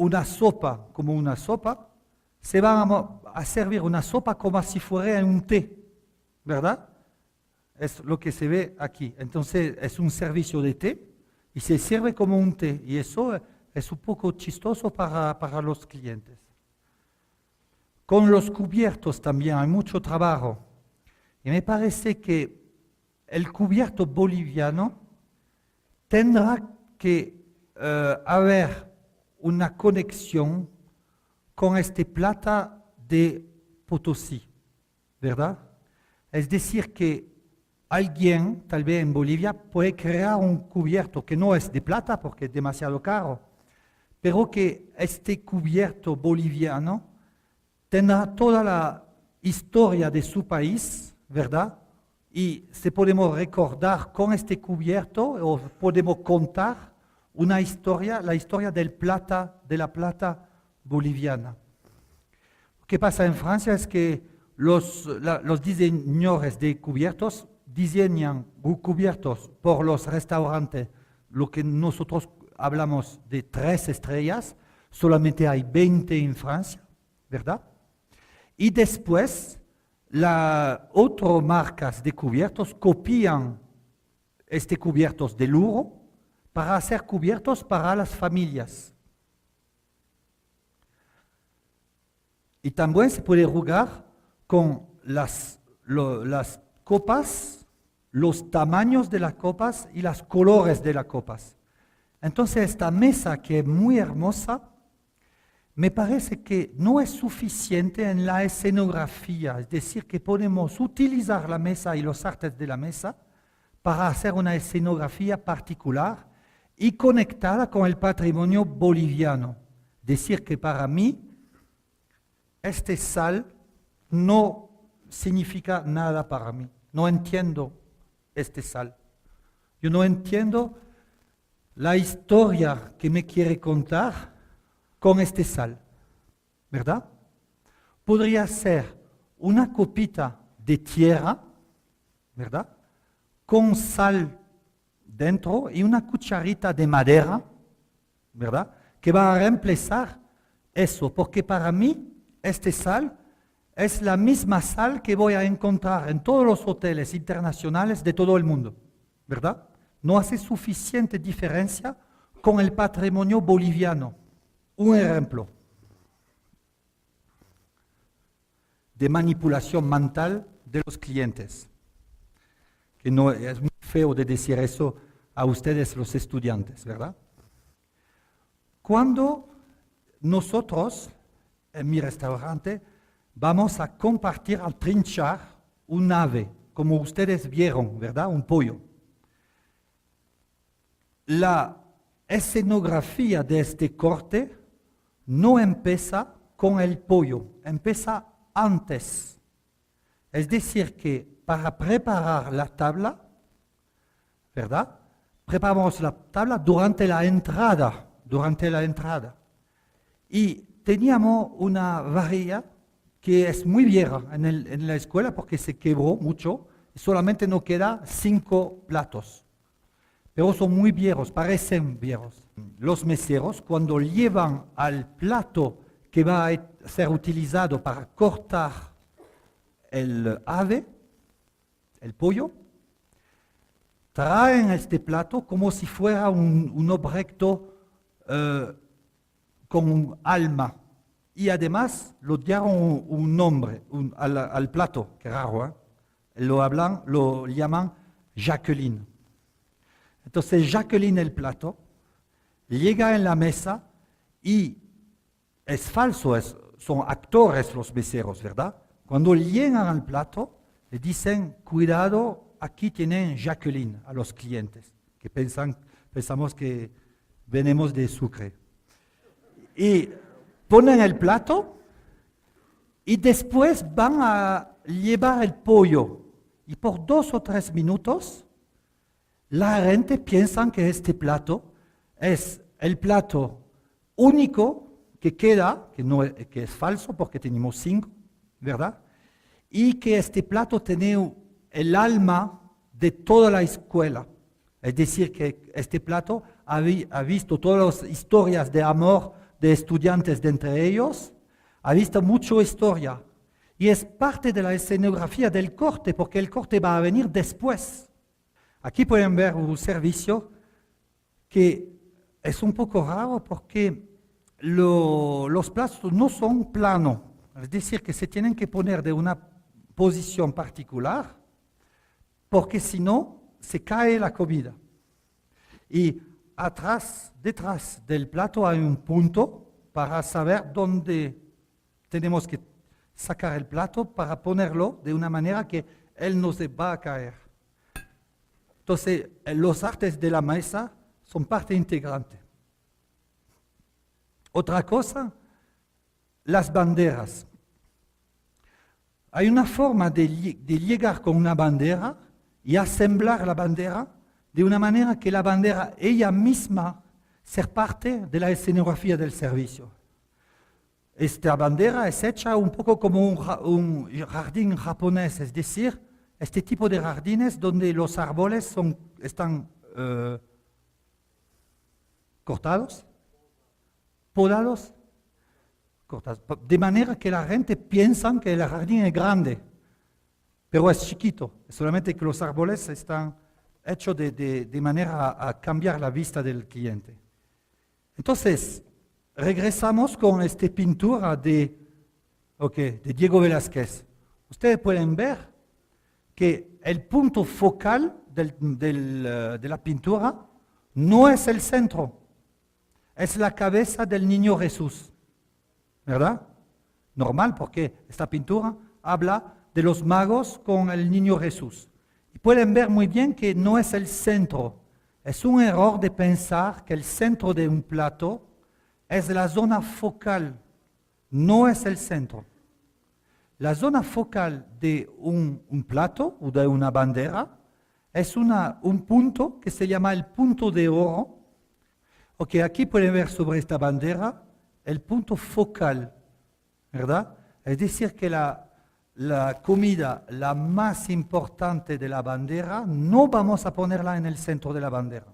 una sopa como una sopa, se van a servir una sopa como si fuera un té, ¿verdad? Es lo que se ve aquí. Entonces es un servicio de té y se sirve como un té. Y eso es un poco chistoso para los clientes. Con los cubiertos también hay mucho trabajo. Y me parece que el cubierto boliviano tendrá que haber una conexión con este plata de Potosí, ¿verdad? Es decir, que alguien, tal vez en Bolivia, puede crear un cubierto que no es de plata porque es demasiado caro, pero que este cubierto boliviano tendrá toda la historia de su país, ¿verdad? Y se podemos recordar con este cubierto o podemos contar una historia, la historia de la plata boliviana. Lo que pasa en Francia es que los diseñadores de cubiertos diseñan cubiertos por los restaurantes, lo que nosotros hablamos de 3 estrellas, solamente hay 20 en Francia, ¿verdad? Y después, otras marcas de cubiertos copian cubiertos de lujo para hacer cubiertos para las familias. Y también se puede jugar con las copas, los tamaños de las copas y los colores de las copas. Entonces esta mesa que es muy hermosa, me parece que no es suficiente en la escenografía, es decir, que podemos utilizar la mesa y los artes de la mesa para hacer una escenografía particular y conectada con el patrimonio boliviano. Decir que para mí, este sal no significa nada para mí. No entiendo este sal. Yo no entiendo la historia que me quiere contar con este sal, ¿verdad? Podría ser una copita de tierra, ¿verdad? Con sal dentro y una cucharita de madera, ¿verdad? Que va a reemplazar eso, porque para mí este sal es la misma sal que voy a encontrar en todos los hoteles internacionales de todo el mundo, ¿verdad? No hace suficiente diferencia con el patrimonio boliviano. Un ejemplo de manipulación mental de los clientes, que no es muy feo de decir eso a ustedes los estudiantes, ¿verdad? Cuando nosotros, en mi restaurante, vamos a compartir al trinchar un ave, como ustedes vieron, ¿verdad? Un pollo. La escenografía de este corte no empieza con el pollo, empieza antes. Es decir, que para preparar la tabla, ¿verdad? Preparamos la tabla durante la entrada. Y teníamos una varilla que es muy vieja en la escuela porque se quebró mucho y solamente nos queda 5 platos. Pero son muy viejos, parecen viejos. Los meseros, cuando llevan al plato que va a ser utilizado para cortar el ave, el pollo, traen este plato como si fuera un objeto con un alma. Y además lo dieron un nombre al plato, que raro, ¿eh? Lo llaman Jacqueline. Entonces Jacqueline el plato llega en la mesa y es falso, son actores los meseros, ¿verdad? Cuando llegan al plato, le dicen, cuidado, aquí tienen Jacqueline a los clientes, que pensamos que venimos de Sucre. Y ponen el plato y después van a llevar el pollo. Y por 2 o 3 minutos, la gente piensa que este plato es el plato único que queda, que es falso porque tenemos 5, ¿verdad? Y que este plato tiene el alma de toda la escuela. Es decir, que este plato ha visto todas las historias de amor de estudiantes de entre ellos, ha visto mucha historia. Y es parte de la escenografía del corte, porque el corte va a venir después. Aquí pueden ver un servicio que es un poco raro porque los platos no son planos. Es decir, que se tienen que poner de una posición particular, porque si no, se cae la comida. Y detrás del plato hay un punto para saber dónde tenemos que sacar el plato para ponerlo de una manera que él no se va a caer. Entonces, los artes de la mesa son parte integrante. Otra cosa, las banderas. Hay una forma de llegar con una bandera y asemblar la bandera de una manera que la bandera ella misma sea parte de la escenografía del servicio. Esta bandera es hecha un poco como un jardín japonés, es decir, este tipo de jardines donde los árboles están cortados, podados, de manera que la gente piensa que el jardín es grande, pero es chiquito, solamente que los árboles están hechos de manera a cambiar la vista del cliente. Entonces, regresamos con esta pintura de Diego Velázquez. Ustedes pueden ver que el punto focal de la pintura no es el centro, es la cabeza del niño Jesús, ¿verdad? Normal, porque esta pintura habla de los magos con el niño Jesús. Y pueden ver muy bien que no es el centro. Es un error de pensar que el centro de un plato es la zona focal, no es el centro. La zona focal de un plato o de una bandera es un punto que se llama el punto de oro. Aquí pueden ver sobre esta bandera el punto focal, ¿verdad? Es decir, que la comida, la más importante de la bandera, no vamos a ponerla en el centro de la bandera.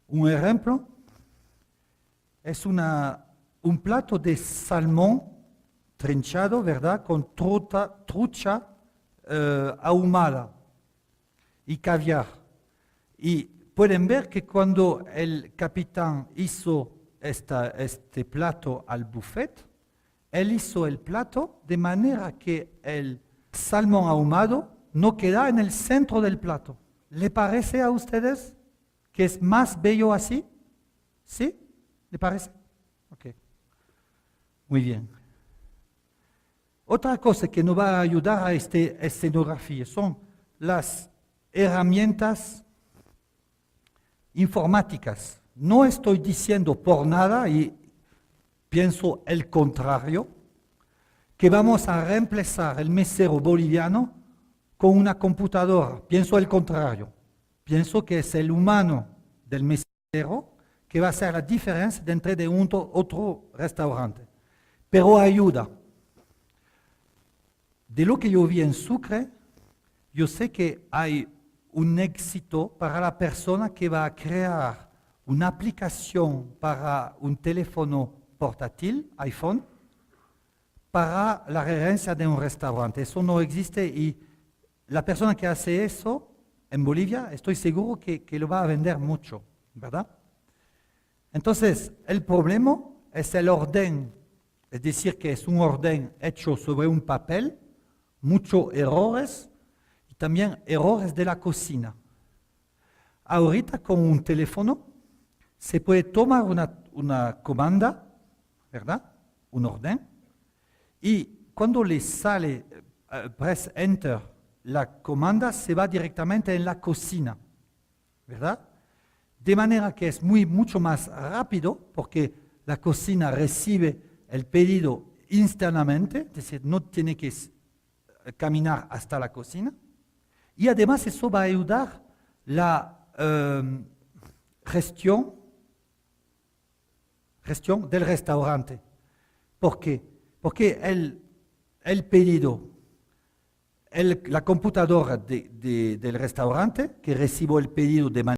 Un ejemplo es un plato de salmón trinchado, ¿verdad? Con trucha ahumada y caviar. Y pueden ver que cuando el capitán hizo este plato al buffet, él hizo el plato de manera que el salmón ahumado no queda en el centro del plato. ¿Le parece a ustedes que es más bello así? ¿Sí? ¿Le parece? Ok. Muy bien. Otra cosa que nos va a ayudar a esta escenografía son las herramientas informáticas. No estoy diciendo por nada, y pienso el contrario, que vamos a reemplazar el mesero boliviano con una computadora. Pienso el contrario. Pienso que es el humano del mesero que va a hacer la diferencia entre de otro restaurante. Pero ayuda. De lo que yo vi en Sucre, yo sé que hay un éxito para la persona que va a crear una aplicación para un teléfono portátil, iPhone, para la gerencia de un restaurante. Eso no existe y la persona que hace eso en Bolivia, estoy seguro que lo va a vender mucho, ¿verdad? Entonces, el problema es el orden, es decir, que es un orden hecho sobre un papel, muchos errores y también errores de la cocina. Ahorita con un teléfono se puede tomar una comanda, ¿verdad? Un orden, y cuando le sale press enter, la comanda se va directamente en la cocina, ¿verdad? De manera que es mucho más rápido porque la cocina recibe el pedido instantáneamente, es decir, no tiene que caminar hasta la cocina. Y además eso va a ayudar la gestión del restaurante. ¿Por qué? Porque el pedido, la computadora del restaurante que recibe el pedido de manera